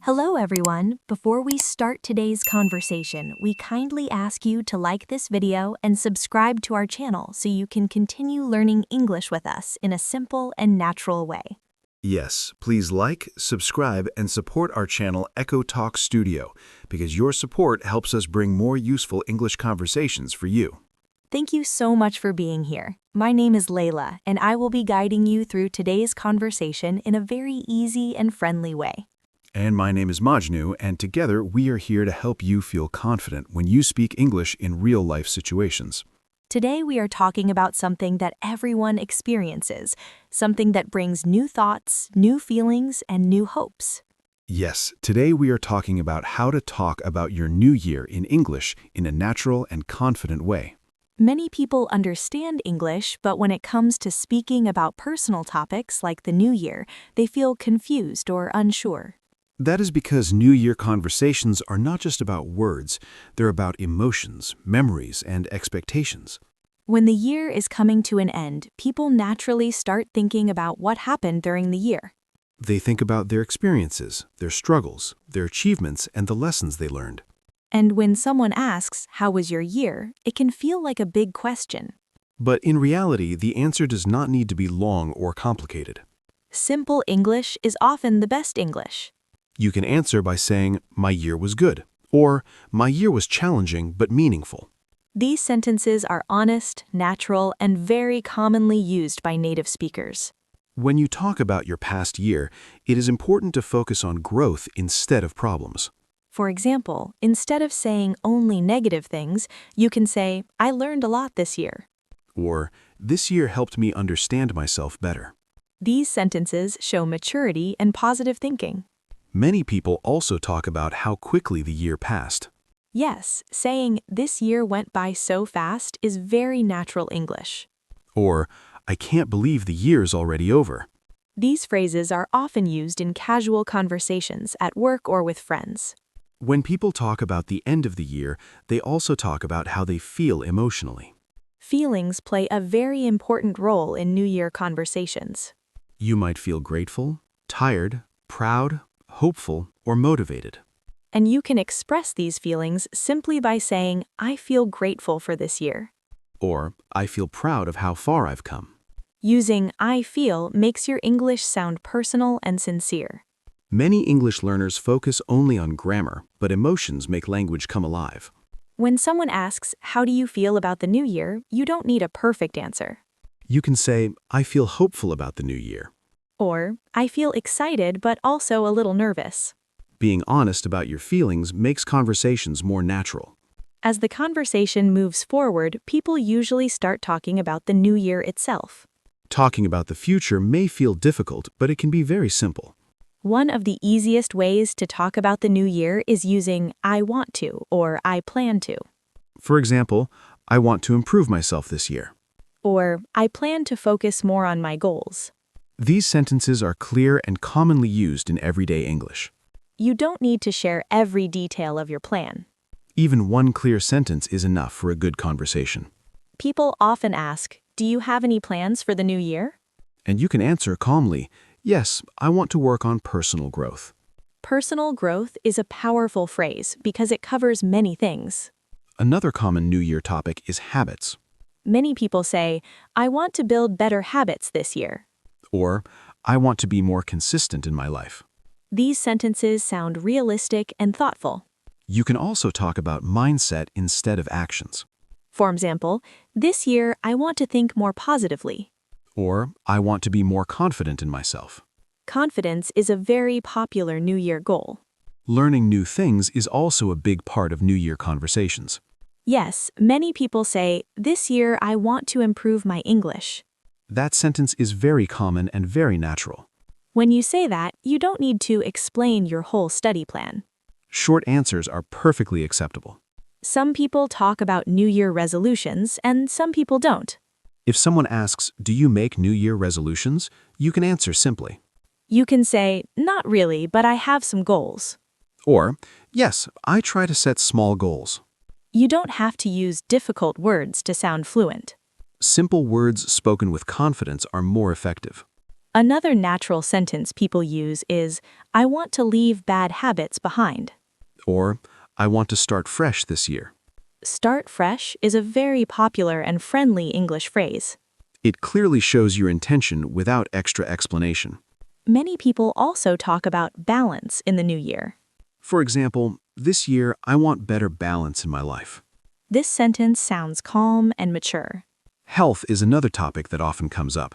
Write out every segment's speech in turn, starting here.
Hello, everyone. Before we start today's conversation, we kindly ask you to like this video and subscribe to our channel so you can continue learning English with us in a simple and natural way. Yes, please like, subscribe, and support our channel Echo Talk Studio because your support helps us bring more useful English conversations for you. Thank you so much for being here. My name is Layla, and I will be guiding you through today's conversation in a very easy and friendly way. And my name is Majnu, and together we are here to help you feel confident when you speak English in real-life situations. Today we are talking about something that everyone experiences, something that brings new thoughts, new feelings, and new hopes. Yes, today we are talking about how to talk about your new year in English in a natural and confident way. Many people understand English, but when it comes to speaking about personal topics like the new year, they feel confused or unsure. That is because New Year conversations are not just about words, they're about emotions, memories, and expectations. When the year is coming to an end, people naturally start thinking about what happened during the year. They think about their experiences, their struggles, their achievements, and the lessons they learned. And when someone asks, "How was your year?" it can feel like a big question. But in reality, the answer does not need to be long or complicated. Simple English is often the best English. You can answer by saying, "My year was good," or "My year was challenging but meaningful." These sentences are honest, natural, and very commonly used by native speakers. When you talk about your past year, it is important to focus on growth instead of problems. For example, instead of saying only negative things, you can say, "I learned a lot this year." Or, "This year helped me understand myself better." These sentences show maturity and positive thinking. Many people also talk about how quickly the year passed. Yes, saying, "This year went by so fast" is very natural English. Or, "I can't believe the year's already over." These phrases are often used in casual conversations at work or with friends. When people talk about the end of the year, they also talk about how they feel emotionally. Feelings play a very important role in New Year conversations. You might feel grateful, tired, proud, hopeful, or motivated. And you can express these feelings simply by saying, "I feel grateful for this year." Or, "I feel proud of how far I've come." Using "I feel" makes your English sound personal and sincere. Many English learners focus only on grammar, but emotions make language come alive. When someone asks, "How do you feel about the new year?" you don't need a perfect answer. You can say, "I feel hopeful about the new year." Or, "I feel excited but also a little nervous." Being honest about your feelings makes conversations more natural. As the conversation moves forward, people usually start talking about the new year itself. Talking about the future may feel difficult, but it can be very simple. One of the easiest ways to talk about the new year is using "I want to" or "I plan to." For example, "I want to improve myself this year." Or, "I plan to focus more on my goals." These sentences are clear and commonly used in everyday English. You don't need to share every detail of your plan. Even one clear sentence is enough for a good conversation. People often ask, "Do you have any plans for the new year?" And you can answer calmly, "Yes, I want to work on personal growth." Personal growth is a powerful phrase because it covers many things. Another common New Year topic is habits. Many people say, "I want to build better habits this year." Or, "I want to be more consistent in my life." These sentences sound realistic and thoughtful. You can also talk about mindset instead of actions. For example, "This year I want to think more positively." Or, "I want to be more confident in myself." Confidence is a very popular New Year goal. Learning new things is also a big part of New Year conversations. Yes, many people say, "This year I want to improve my English." That sentence is very common and very natural. When you say that, you don't need to explain your whole study plan. Short answers are perfectly acceptable. Some people talk about New Year resolutions, and some people don't. If someone asks, "Do you make New Year resolutions?" you can answer simply. You can say, "Not really, but I have some goals." Or, "Yes, I try to set small goals." You don't have to use difficult words to sound fluent. Simple words spoken with confidence are more effective. Another natural sentence people use is, I want to leave bad habits behind. Or, I want to start fresh this year. Start fresh is a very popular and friendly English phrase. It clearly shows your intention without extra explanation. Many people also talk about balance in the new year. For example, this year I want better balance in my life. This sentence sounds calm and mature. Health is another topic that often comes up.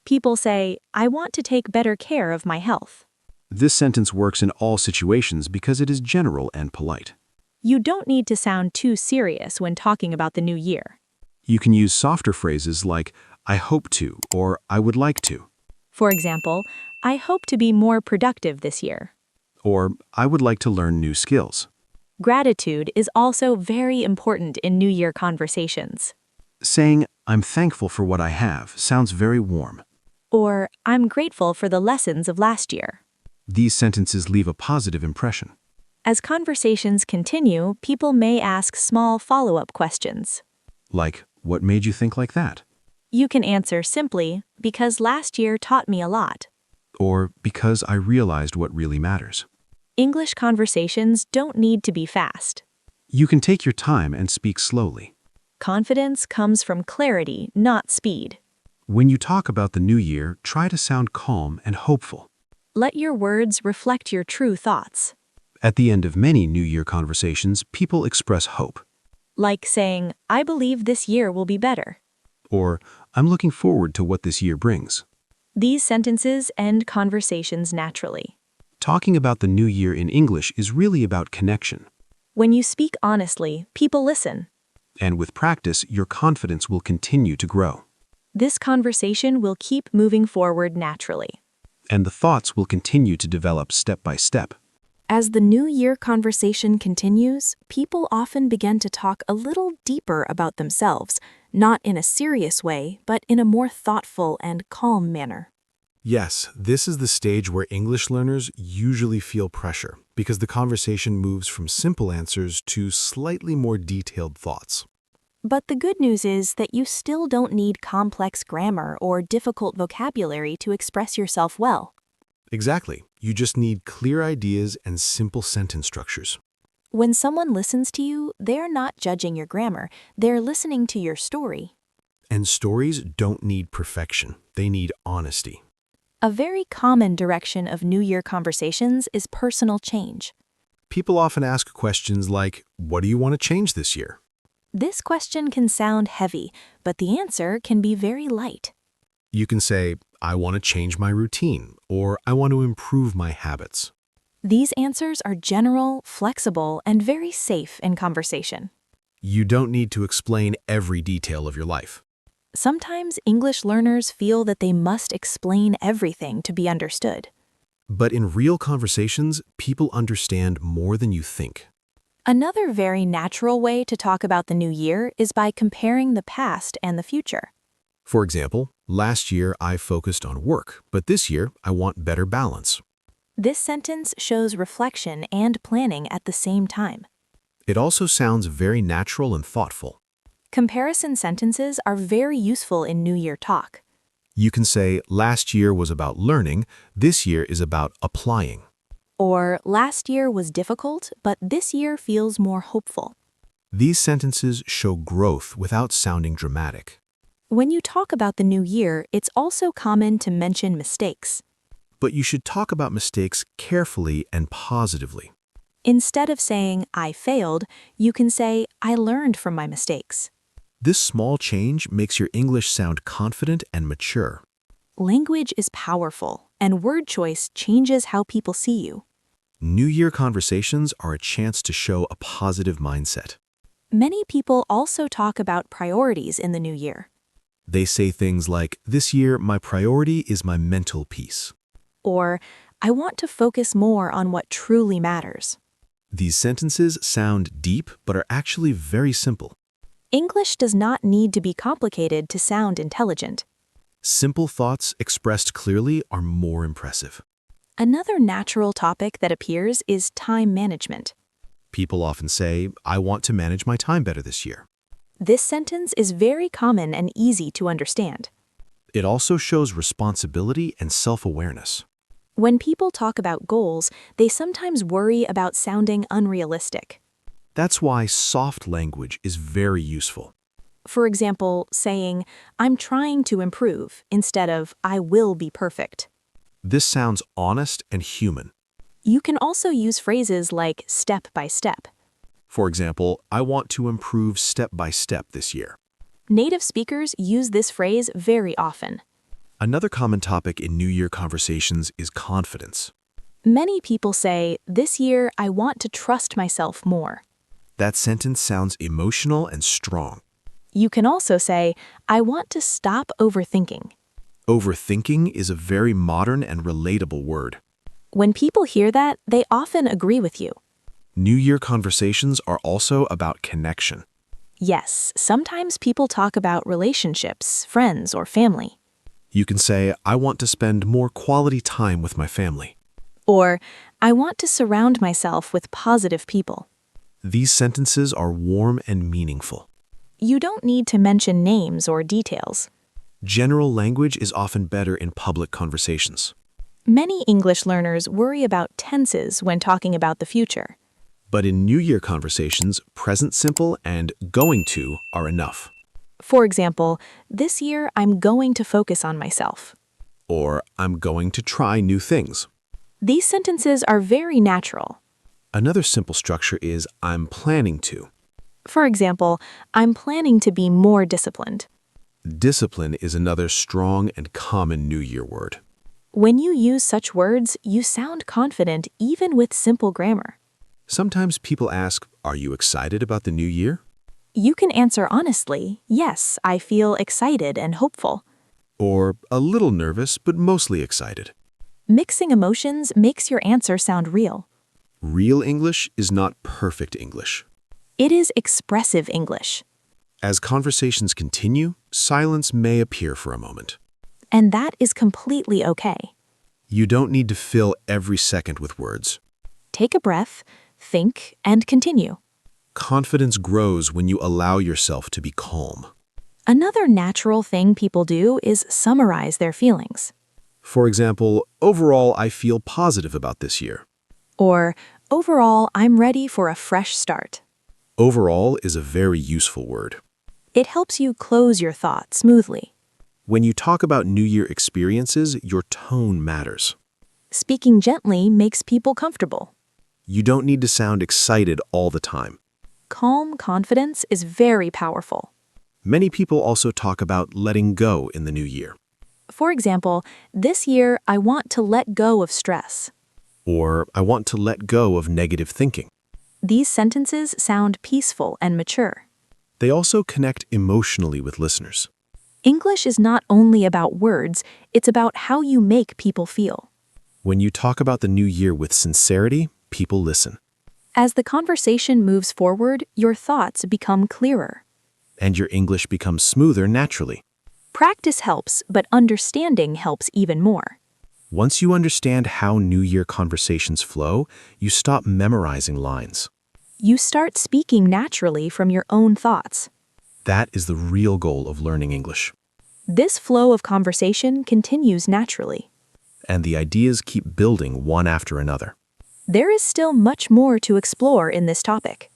People say, I want to take better care of my health. This sentence works in all situations because it is general and polite. You don't need to sound too serious when talking about the new year. You can use softer phrases like, I hope to, or I would like to. For example, I hope to be more productive this year. Or, I would like to learn new skills. Gratitude is also very important in New Year conversations. Saying, I'm thankful for what I have sounds very warm. Or, I'm grateful for the lessons of last year. These sentences leave a positive impression. As conversations continue, people may ask small follow-up questions. Like, what made you think like that? You can answer simply, because last year taught me a lot. Or, because I realized what really matters. English conversations don't need to be fast. You can take your time and speak slowly. Confidence comes from clarity, not speed. When you talk about the new year, try to sound calm and hopeful. Let your words reflect your true thoughts. At the end of many New Year conversations, people express hope. Like saying, I believe this year will be better. Or, I'm looking forward to what this year brings. These sentences end conversations naturally. Talking about the new year in English is really about connection. When you speak honestly, people listen. And with practice, your confidence will continue to grow. This conversation will keep moving forward naturally. And the thoughts will continue to develop step by step. As the New Year conversation continues, people often begin to talk a little deeper about themselves, not in a serious way, but in a more thoughtful and calm manner. Yes, this is the stage where English learners usually feel pressure because the conversation moves from simple answers to slightly more detailed thoughts. But the good news is that you still don't need complex grammar or difficult vocabulary to express yourself well. Exactly. You just need clear ideas and simple sentence structures. When someone listens to you, they're not judging your grammar, they're listening to your story. And stories don't need perfection. They need honesty. A very common direction of New Year conversations is personal change. People often ask questions like, what do you want to change this year? This question can sound heavy, but the answer can be very light. You can say, I want to change my routine, or I want to improve my habits. These answers are general, flexible, and very safe in conversation. You don't need to explain every detail of your life. Sometimes English learners feel that they must explain everything to be understood. But in real conversations, people understand more than you think. Another very natural way to talk about the new year is by comparing the past and the future. For example, last year I focused on work, but this year I want better balance. This sentence shows reflection and planning at the same time. It also sounds very natural and thoughtful. Comparison sentences are very useful in New Year talk. You can say, last year was about learning, this year is about applying. Or, last year was difficult, but this year feels more hopeful. These sentences show growth without sounding dramatic. When you talk about the new year, it's also common to mention mistakes. But you should talk about mistakes carefully and positively. Instead of saying, I failed, you can say, I learned from my mistakes. This small change makes your English sound confident and mature. Language is powerful, and word choice changes how people see you. New Year conversations are a chance to show a positive mindset. Many people also talk about priorities in the new year. They say things like, this year my priority is my mental peace. Or, I want to focus more on what truly matters. These sentences sound deep but are actually very simple. English does not need to be complicated to sound intelligent. Simple thoughts expressed clearly are more impressive. Another natural topic that appears is time management. People often say, I want to manage my time better this year. This sentence is very common and easy to understand. It also shows responsibility and self-awareness. When people talk about goals, they sometimes worry about sounding unrealistic. That's why soft language is very useful. For example, saying, "I'm trying to improve," instead of, "I will be perfect." This sounds honest and human. You can also use phrases like step by step. For example, I want to improve step by step this year. Native speakers use this phrase very often. Another common topic in New Year conversations is confidence. Many people say, "This year I want to trust myself more." That sentence sounds emotional and strong. You can also say, "I want to stop overthinking." Overthinking is a very modern and relatable word. When people hear that, they often agree with you. New Year conversations are also about connection. Yes, sometimes people talk about relationships, friends, or family. You can say, I want to spend more quality time with my family. Or, "I want to surround myself with positive people." These sentences are warm and meaningful. You don't need to mention names or details. General language is often better in public conversations. Many English learners worry about tenses when talking about the future. But in New Year conversations, present simple and going to are enough. For example, "This year I'm going to focus on myself." Or, I'm going to try new things. These sentences are very natural. Another simple structure is, I'm planning to. For example, "I'm planning to be more disciplined." Discipline is another strong and common New Year word. When you use such words, you sound confident even with simple grammar. Sometimes people ask, are you excited about the new year? You can answer honestly, "Yes, I feel excited and hopeful." Or a little nervous, but mostly excited. Mixing emotions makes your answer sound real. Real English is not perfect English. It is expressive English. As conversations continue, silence may appear for a moment. And that is completely okay. You don't need to fill every second with words. Take a breath, think, and continue. Confidence grows when you allow yourself to be calm. Another natural thing people do is summarize their feelings. For example, overall, I feel positive about this year. Or, "Overall, I'm ready for a fresh start." Overall is a very useful word. It helps you close your thought smoothly. When you talk about New Year experiences, your tone matters. Speaking gently makes people comfortable. You don't need to sound excited all the time. Calm confidence is very powerful. Many people also talk about letting go in the new year. For example, "This year I want to let go of stress." Or, I want to let go of negative thinking. These sentences sound peaceful and mature. They also connect emotionally with listeners. English is not only about words, it's about how you make people feel. When you talk about the new year with sincerity, people listen. As the conversation moves forward, your thoughts become clearer. And your English becomes smoother naturally. Practice helps, but understanding helps even more. Once you understand how New Year conversations flow, you stop memorizing lines. You start speaking naturally from your own thoughts. That is the real goal of learning English. This flow of conversation continues naturally. And the ideas keep building one after another. There is still much more to explore in this topic.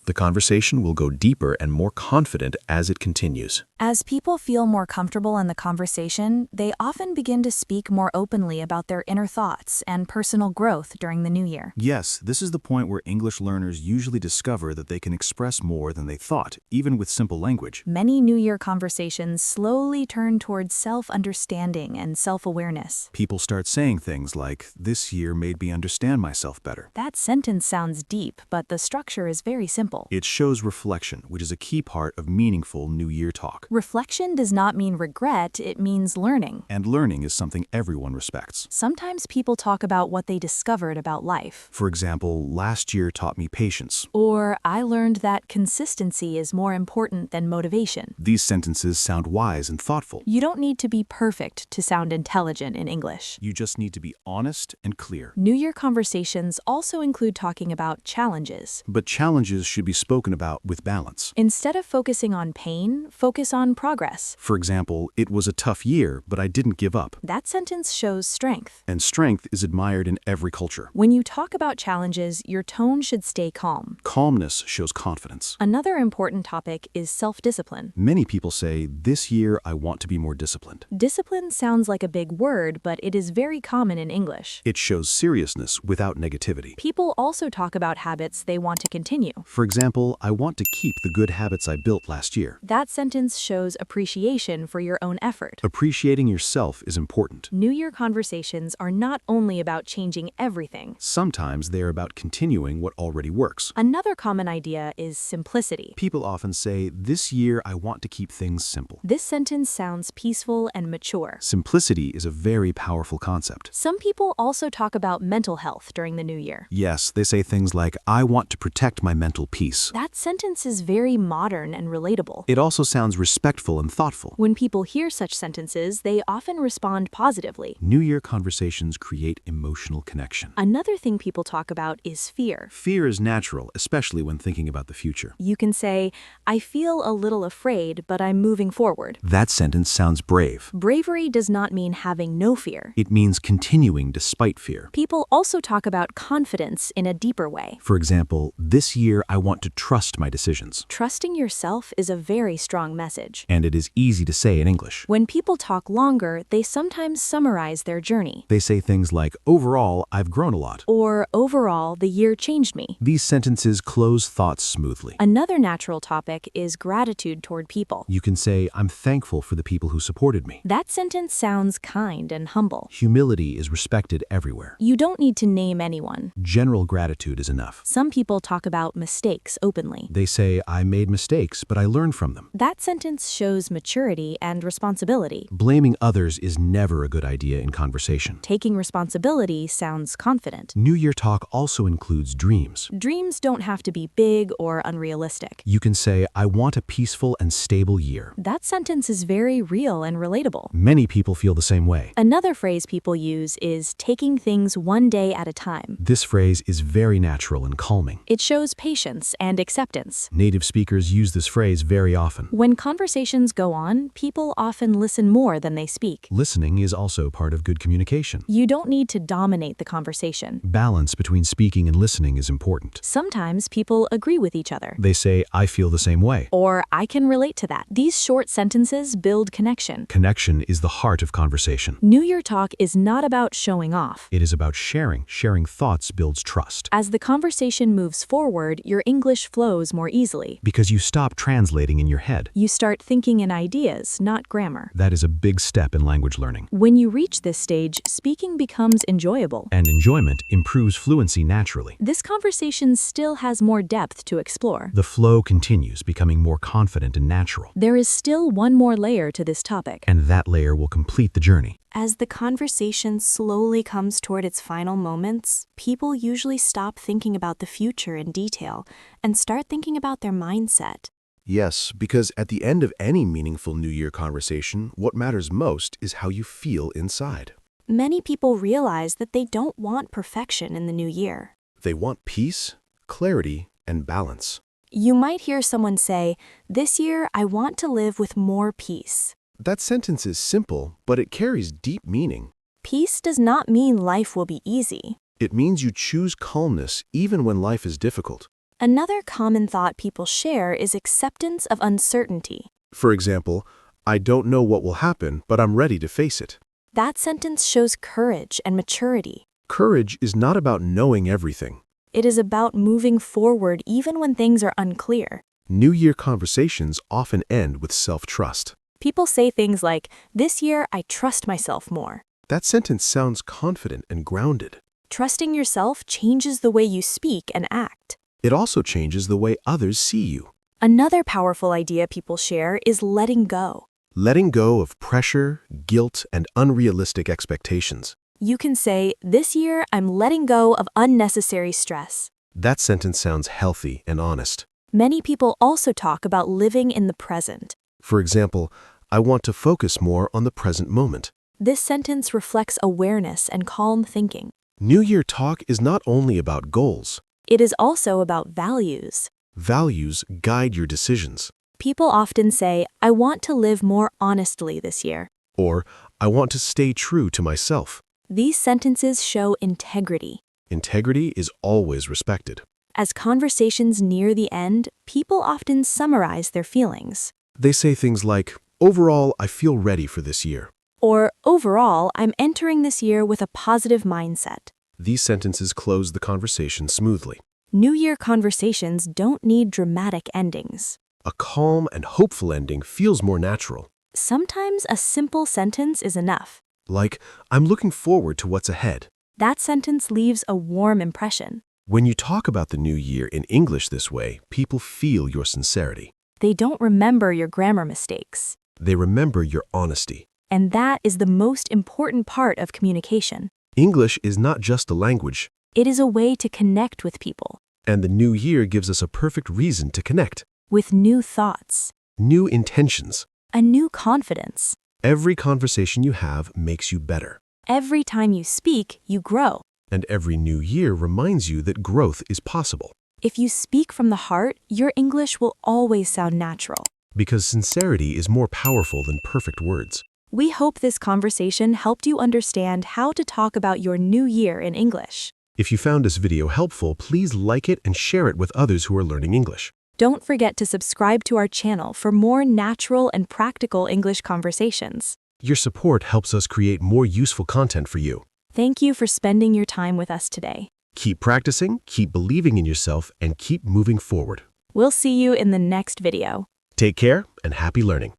The conversation will go deeper and more confident as it continues. As people feel more comfortable in the conversation, they often begin to speak more openly about their inner thoughts and personal growth during the new year. Yes, this is the point where English learners usually discover that they can express more than they thought, even with simple language. Many New Year conversations slowly turn towards self-understanding and self-awareness. People start saying things like, "This year made me understand myself better." That sentence sounds deep, but the structure is very simple. It shows reflection, which is a key part of meaningful New Year talk. Reflection does not mean regret, it means learning. And learning is something everyone respects. Sometimes people talk about what they discovered about life. For example, last year taught me patience. Or, "I learned that consistency is more important than motivation." These sentences sound wise and thoughtful. You don't need to be perfect to sound intelligent in English. You just need to be honest and clear. New Year conversations also include talking about challenges. But challenges should should be spoken about with balance. Instead of focusing on pain, focus on progress. For example, it was a tough year, but I didn't give up. That sentence shows strength. And strength is admired in every culture. When you talk about challenges, your tone should stay calm. Calmness shows confidence. Another important topic is self-discipline. Many people say, this year I want to be more disciplined. Discipline sounds like a big word, but it is very common in English. It shows seriousness without negativity. People also talk about habits they want to continue. For example, I want to keep the good habits I built last year. That sentence shows appreciation for your own effort. Appreciating yourself is important. New Year conversations are not only about changing everything. Sometimes they are about continuing what already works. Another common idea is simplicity. People often say, this year I want to keep things simple. This sentence sounds peaceful and mature. Simplicity is a very powerful concept. Some people also talk about mental health during the new year. Yes, they say things like, I want to protect my mental peace. That sentence is very modern and relatable. It also sounds respectful and thoughtful. When people hear such sentences, they often respond positively. New Year conversations create emotional connection. Another thing people talk about is fear. Fear is natural, especially when thinking about the future. You can say, I feel a little afraid, but I'm moving forward. That sentence sounds brave. Bravery does not mean having no fear. It means continuing despite fear. People also talk about confidence in a deeper way. For example, this year I want to trust my decisions. Trusting yourself is a very strong message. And it is easy to say in English. When people talk longer, they sometimes summarize their journey. They say things like, overall, I've grown a lot. Or, overall, the year changed me. These sentences close thoughts smoothly. Another natural topic is gratitude toward people. You can say, I'm thankful for the people who supported me. That sentence sounds kind and humble. Humility is respected everywhere. You don't need to name anyone. General gratitude is enough. Some people talk about mistakes openly. They say, I made mistakes, but I learned from them. That sentence shows maturity and responsibility. Blaming others is never a good idea in conversation. Taking responsibility sounds confident. New Year talk also includes dreams. Dreams don't have to be big or unrealistic. You can say, I want a peaceful and stable year. That sentence is very real and relatable. Many people feel the same way. Another phrase people use is taking things one day at a time. This phrase is very natural and calming. It shows patience and acceptance. Native speakers use this phrase very often. When conversations go on, people often listen more than they speak. Listening is also part of good communication. You don't need to dominate the conversation. Balance between speaking and listening is important. Sometimes people agree with each other. They say, I feel the same way. Or, I can relate to that. These short sentences build connection. Connection is the heart of conversation. New Year talk is not about showing off. It is about sharing. Sharing thoughts builds trust. As the conversation moves forward, your English flows more easily. Because you stop translating in your head. You start thinking in ideas, not grammar. That is a big step in language learning. When you reach this stage, speaking becomes enjoyable. And enjoyment improves fluency naturally. This conversation still has more depth to explore. The flow continues, becoming more confident and natural. There is still one more layer to this topic. And that layer will complete the journey. As the conversation slowly comes toward its final moments, people usually stop thinking about the future in detail and start thinking about their mindset. Yes, because at the end of any meaningful New Year conversation, what matters most is how you feel inside. Many people realize that they don't want perfection in the new year. They want peace, clarity, and balance. You might hear someone say, "This year I want to live with more peace." That sentence is simple, but it carries deep meaning. Peace does not mean life will be easy. It means you choose calmness even when life is difficult. Another common thought people share is acceptance of uncertainty. For example, I don't know what will happen, but I'm ready to face it. That sentence shows courage and maturity. Courage is not about knowing everything. It is about moving forward even when things are unclear. New Year conversations often end with self-trust. People say things like, "This year I trust myself more." That sentence sounds confident and grounded. Trusting yourself changes the way you speak and act. It also changes the way others see you. Another powerful idea people share is letting go. Letting go of pressure, guilt, and unrealistic expectations. You can say, "This year I'm letting go of unnecessary stress." That sentence sounds healthy and honest. Many people also talk about living in the present. For example, I want to focus more on the present moment. This sentence reflects awareness and calm thinking. New Year talk is not only about goals. It is also about values. Values guide your decisions. People often say, I want to live more honestly this year. Or, I want to stay true to myself. These sentences show integrity. Integrity is always respected. As conversations near the end, people often summarize their feelings. They say things like, overall, I feel ready for this year. Or, overall, I'm entering this year with a positive mindset. These sentences close the conversation smoothly. New Year conversations don't need dramatic endings. A calm and hopeful ending feels more natural. Sometimes a simple sentence is enough. Like, I'm looking forward to what's ahead. That sentence leaves a warm impression. When you talk about the new year in English this way, people feel your sincerity. They don't remember your grammar mistakes. They remember your honesty. And that is the most important part of communication. English is not just a language, It is a way to connect with people, and the new year gives us a perfect reason to connect. with new thoughts, New intentions. a new confidence. Every conversation you have makes you better. Every time you speak, you grow. And every new year reminds you that growth is possible. If you speak from the heart, your English will always sound natural. Because sincerity is more powerful than perfect words. We hope this conversation helped you understand how to talk about your new year in English. If you found this video helpful, please like it and share it with others who are learning English. Don't forget to subscribe to our channel for more natural and practical English conversations. Your support helps us create more useful content for you. Thank you for spending your time with us today. Keep practicing, keep believing in yourself, and keep moving forward. We'll see you in the next video. Take care and happy learning.